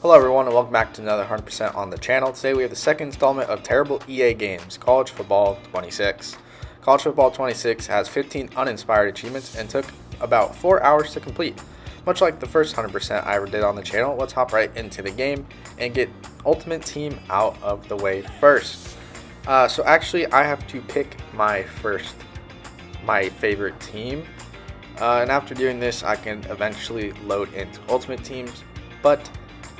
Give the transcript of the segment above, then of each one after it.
Hello everyone and welcome back to another 100% on the channel. Today we have the second installment of terrible EA games, College Football 26. College Football 26 has 15 uninspired achievements and took about 4 hours to complete. Much like the first 100% I ever did on the channel, let's hop right into the game and get Ultimate Team out of the way first. So actually I have to pick my favorite team. And after doing this I can eventually load into Ultimate Teams, but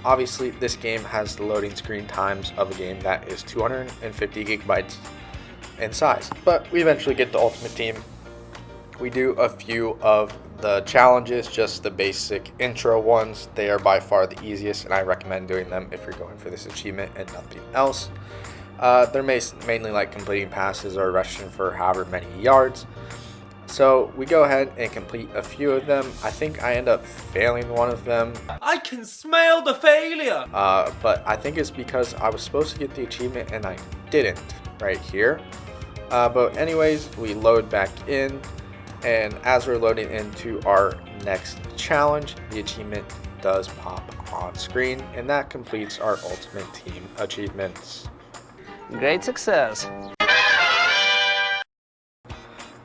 obviously this game has the loading screen times of a game that is 250 gigabytes in size. But we eventually get the Ultimate Team. We do a few of the challenges, just the basic intro ones. They are by far the easiest and I recommend doing them if you're going for this achievement and nothing else. They're mainly like completing passes or rushing for however many yards. So we go ahead and complete a few of them. I think I end up failing one of them. I can smell the failure! But I think it's because I was supposed to get the achievement and I didn't right here. But anyways, we load back in, and as we're loading into our next challenge, the achievement does pop on screen, and that completes our Ultimate Team achievements. Great success.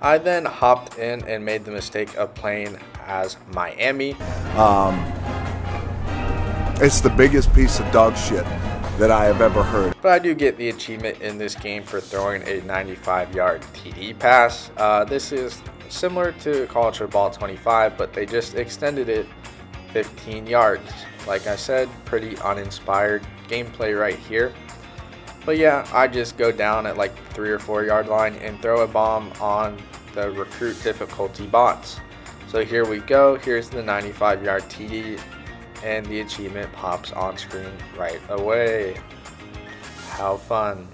I then hopped in and made the mistake of playing as Miami. It's the biggest piece of dog shit that I have ever heard. But I do get the achievement in this game for throwing a 95-yard TD pass. This is similar to College Football 25, but they just extended it 15 yards. Like I said, pretty uninspired gameplay right here. But yeah, I just go down at like 3 or 4 yard line and throw a bomb on the recruit difficulty bots. So here we go. Here's the 95-yard TD, and the achievement pops on screen right away. How fun.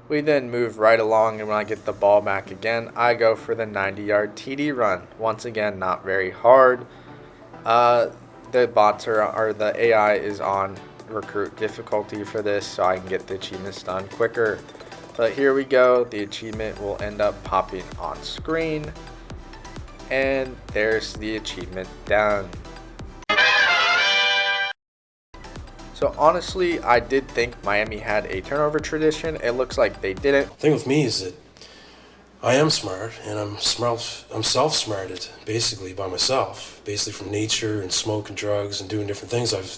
We then move right along, and when I get the ball back again, I go for the 90-yard TD run. Once again, not very hard. The bots or the AI is on recruit difficulty for this, so I can get the achievements done quicker. But here we go, the achievement will end up popping on screen, and there's the achievement done. So honestly, I did think Miami had a turnover tradition. It looks like they didn't. The thing with me is that I am smart, and I'm self-smarted basically by myself, basically from nature and smoke and drugs and doing different things. I've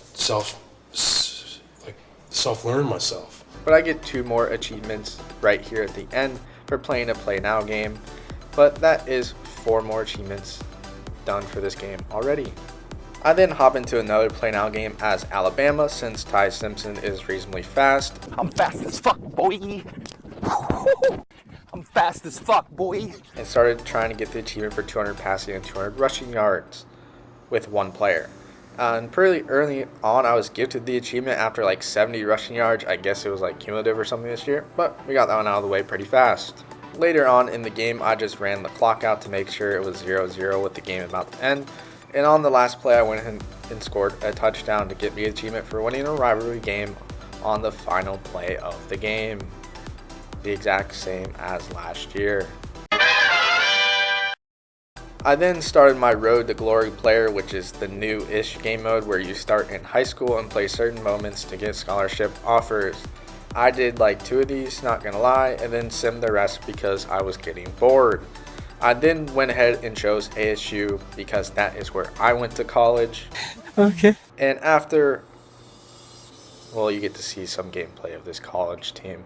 self-learned myself. But I get 2 more achievements right here at the end for playing a Play Now game. But that is 4 more achievements done for this game already. I then hop into another Play Now game as Alabama, since Ty Simpson is reasonably fast. I'm fast as fuck, boy. I'm fast as fuck, boy. And started trying to get the achievement for 200 passing and 200 rushing yards with 1 player. And pretty early on, I was gifted the achievement after like 70 rushing yards. I guess it was like cumulative or something this year, but we got that one out of the way pretty fast. Later on in the game, I just ran the clock out to make sure it was 0-0 with the game about to end. And on the last play, I went ahead and scored a touchdown to get me the achievement for winning a rivalry game on the final play of the game. The exact same as last year. I then started my Road to Glory player, which is the new-ish game mode where you start in high school and play certain moments to get scholarship offers. I did like 2 of these, not gonna lie, and then simmed the rest because I was getting bored. I then went ahead and chose ASU because that is where I went to college. Okay. And after, well, you get to see some gameplay of this college team,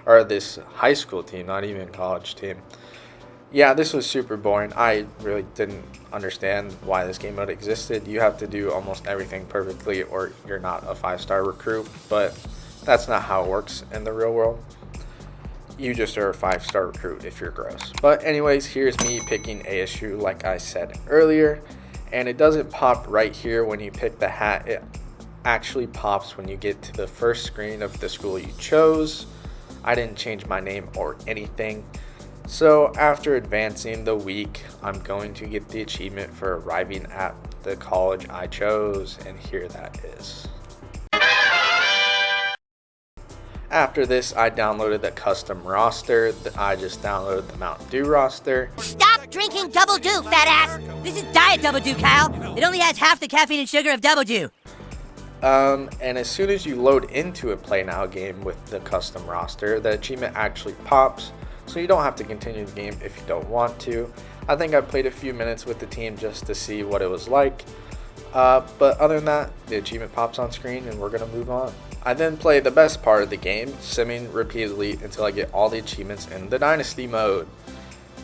or this high school team, not even college team. Yeah, this was super boring. I really didn't understand why this game mode existed. You have to do almost everything perfectly or you're not a 5-star recruit, but that's not how it works in the real world. You just are a 5-star recruit if you're gross. But anyways, here's me picking ASU like I said earlier, and it doesn't pop right here when you pick the hat. It actually pops when you get to the first screen of the school you chose. I didn't change my name or anything. So after advancing the week, I'm going to get the achievement for arriving at the college I chose, and here that is. After this, I downloaded the custom roster. I just downloaded the Mountain Dew roster. Stop drinking Double Dew, fat ass! This is Diet Double Dew, Kyle. It only has half the caffeine and sugar of Double Dew. And as soon as you load into a Play Now game with the custom roster, the achievement actually pops, so you don't have to continue the game if you don't want to. I think I played a few minutes with the team just to see what it was like, but other than that, the achievement pops on screen and we're going to move on. I then play the best part of the game, simming repeatedly until I get all the achievements in the Dynasty mode.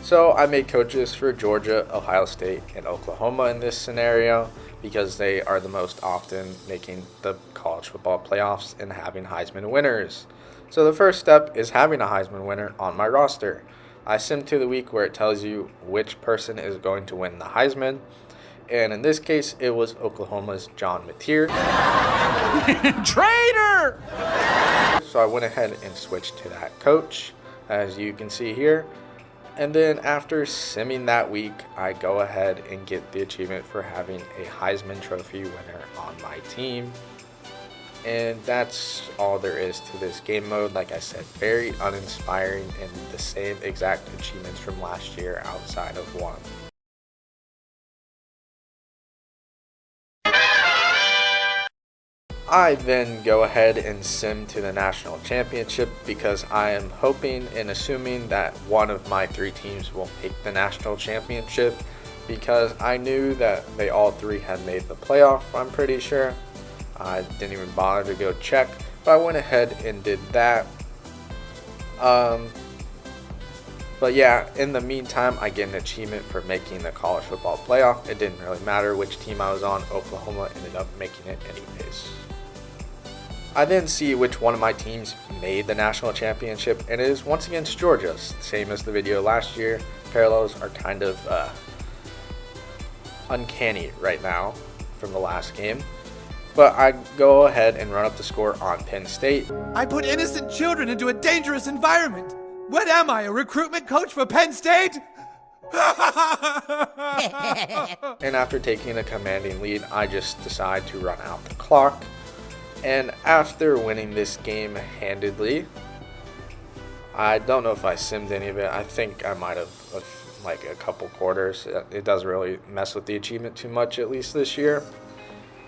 So I made coaches for Georgia, Ohio State, and Oklahoma in this scenario because they are the most often making the college football playoffs and having Heisman winners. So the first step is having a Heisman winner on my roster. I sim to the week where it tells you which person is going to win the Heisman. And in this case, it was Oklahoma's John Mateer. Traitor! So I went ahead and switched to that coach, as you can see here. And then after simming that week, I go ahead and get the achievement for having a Heisman Trophy winner on my team. And that's all there is to this game mode. Like I said, very uninspiring and the same exact achievements from last year outside of one. I then go ahead and sim to the national championship because I am hoping and assuming that one of my 3 teams will make the national championship because I knew that they all 3 had made the playoff, I'm pretty sure. I didn't even bother to go check, but I went ahead and did that. But yeah, in the meantime, I get an achievement for making the college football playoff. It didn't really matter which team I was on. Oklahoma ended up making it anyways. I then see which one of my teams made the national championship, and it is once again Georgia. Same as the video last year. Parallels are kind of uncanny right now from the last game. But I go ahead and run up the score on Penn State. I put innocent children into a dangerous environment. What am I, a recruitment coach for Penn State? And after taking a commanding lead, I just decide to run out the clock. And after winning this game handedly, I don't know if I simmed any of it. I think I might have like a couple quarters. It doesn't really mess with the achievement too much, at least this year.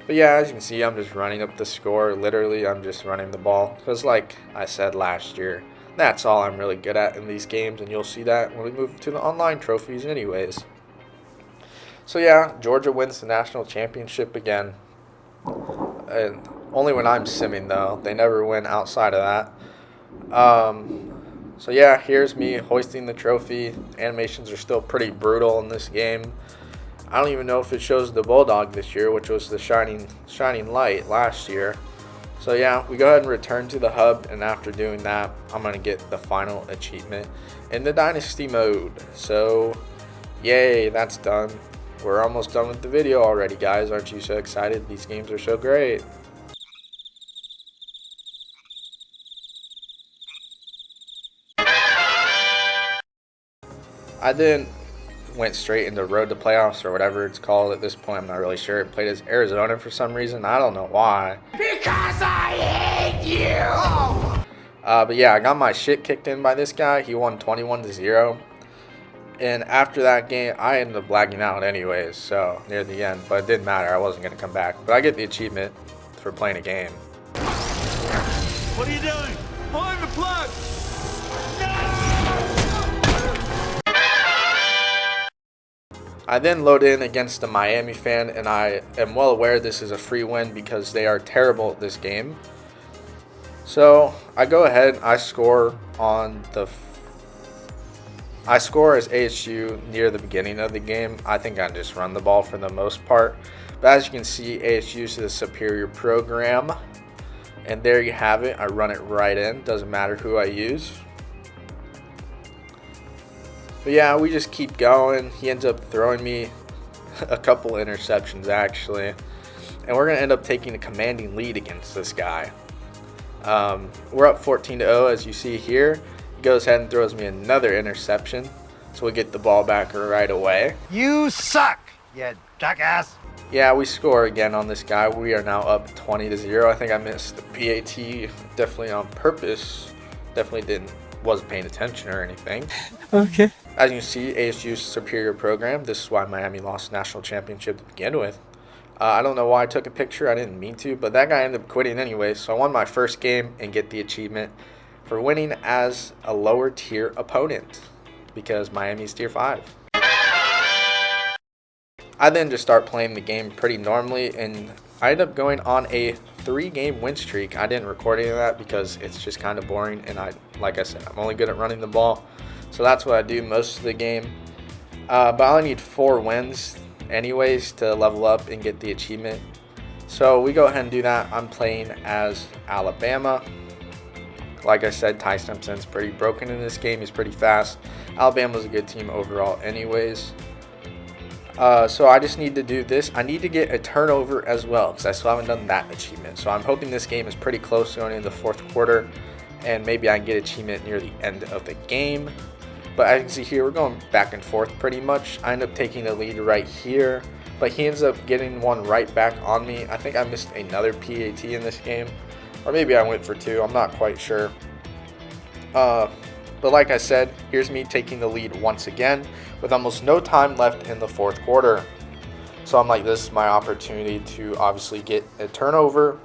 But yeah, as you can see, I'm just running up the score. Literally, I'm just running the ball. Because like I said last year, that's all I'm really good at in these games. And you'll see that when we move to the online trophies anyways. So yeah, Georgia wins the national championship again. And only when I'm simming though. They never win outside of that. So yeah, here's me hoisting the trophy. Animations are still pretty brutal in this game. I don't even know if it shows the bulldog this year, which was the shining light last year. So yeah, we go ahead and return to the hub, and after doing that, I'm going to get the final achievement in the Dynasty mode. So yay, that's done. We're almost done with the video already, guys. Aren't you so excited? These games are so great. I then went straight into Road to Playoffs or whatever it's called at this point. I'm not really sure. It played as Arizona for some reason. I don't know why. Because I hate you! But yeah, I got my shit kicked in by this guy. He won 21-0. And after that game, I ended up blagging out anyways, so near the end. But it didn't matter. I wasn't going to come back. But I get the achievement for playing a game. What are you doing? Behind the plug! I then load in against a Miami fan, and I am well aware this is a free win because they are terrible at this game. So I go ahead, I score as ASU near the beginning of the game. I think I just run the ball for the most part. But as you can see, ASU is the superior program. And there you have it. I run it right in. Doesn't matter who I use. But yeah, we just keep going. He ends up throwing me a couple interceptions, actually. And we're going to end up taking a commanding lead against this guy. We're up 14-0, as you see here. He goes ahead and throws me another interception. So we get the ball back right away. You suck, you jackass! Yeah, we score again on this guy. We are now up 20-0. I think I missed the PAT definitely on purpose. Definitely wasn't paying attention or anything. Okay. As you can see, ASU's superior program. This is why Miami lost national championship to begin with. I don't know why I took a picture. I didn't mean to, but that guy ended up quitting anyway. So I won my first game and get the achievement for winning as a lower tier opponent because Miami's tier 5. I then just start playing the game pretty normally, and I ended up going on a 3-game win streak. I didn't record any of that because it's just kind of boring, and like I said, I'm only good at running the ball. So that's what I do most of the game. But I only need 4 wins anyways to level up and get the achievement. So we go ahead and do that. I'm playing as Alabama. Like I said, Ty Simpson's pretty broken in this game. He's pretty fast. Alabama's a good team overall anyways. So I just need to do this. I need to get a turnover as well because I still haven't done that achievement. So I'm hoping this game is pretty close going into the 4th quarter, and maybe I can get achievement near the end of the game. But as you can see here, we're going back and forth pretty much. I end up taking the lead right here, but he ends up getting one right back on me. I think I missed another PAT in this game, or maybe I went for 2. I'm not quite sure. But like I said, here's me taking the lead once again with almost no time left in the 4th quarter. So I'm like, this is my opportunity to obviously get a turnover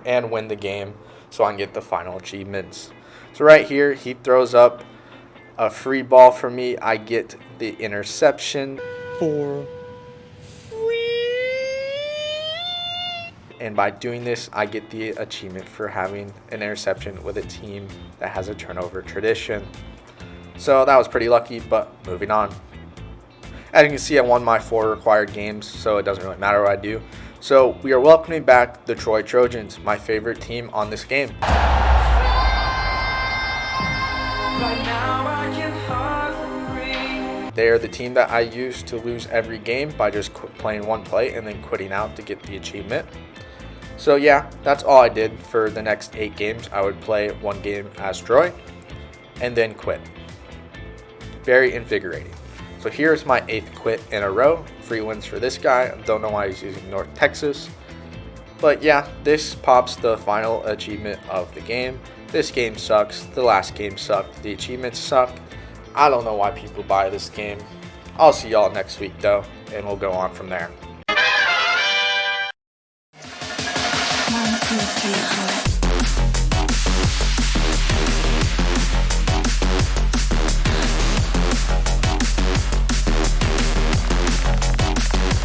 and win the game so I can get the final achievements. So right here, he throws up a free ball for me. I get the interception. And by doing this, I get the achievement for having an interception with a team that has a turnover tradition. So that was pretty lucky, but moving on. As you can see, I won my 4 required games, so it doesn't really matter what I do. So we are welcoming back the Troy Trojans, my favorite team on this game. They are the team that I used to lose every game by just playing one play and then quitting out to get the achievement. So yeah, that's all I did for the next 8 games. I would play 1 game as Troy and then quit. Very invigorating. So here's my 8th quit in a row. Free wins for this guy. Don't know why he's using North Texas. But yeah, this pops the final achievement of the game. This game sucks. The last game sucked. The achievements sucked. I don't know why people buy this game. I'll see y'all next week though, and we'll go on from there. 1, 2, 3.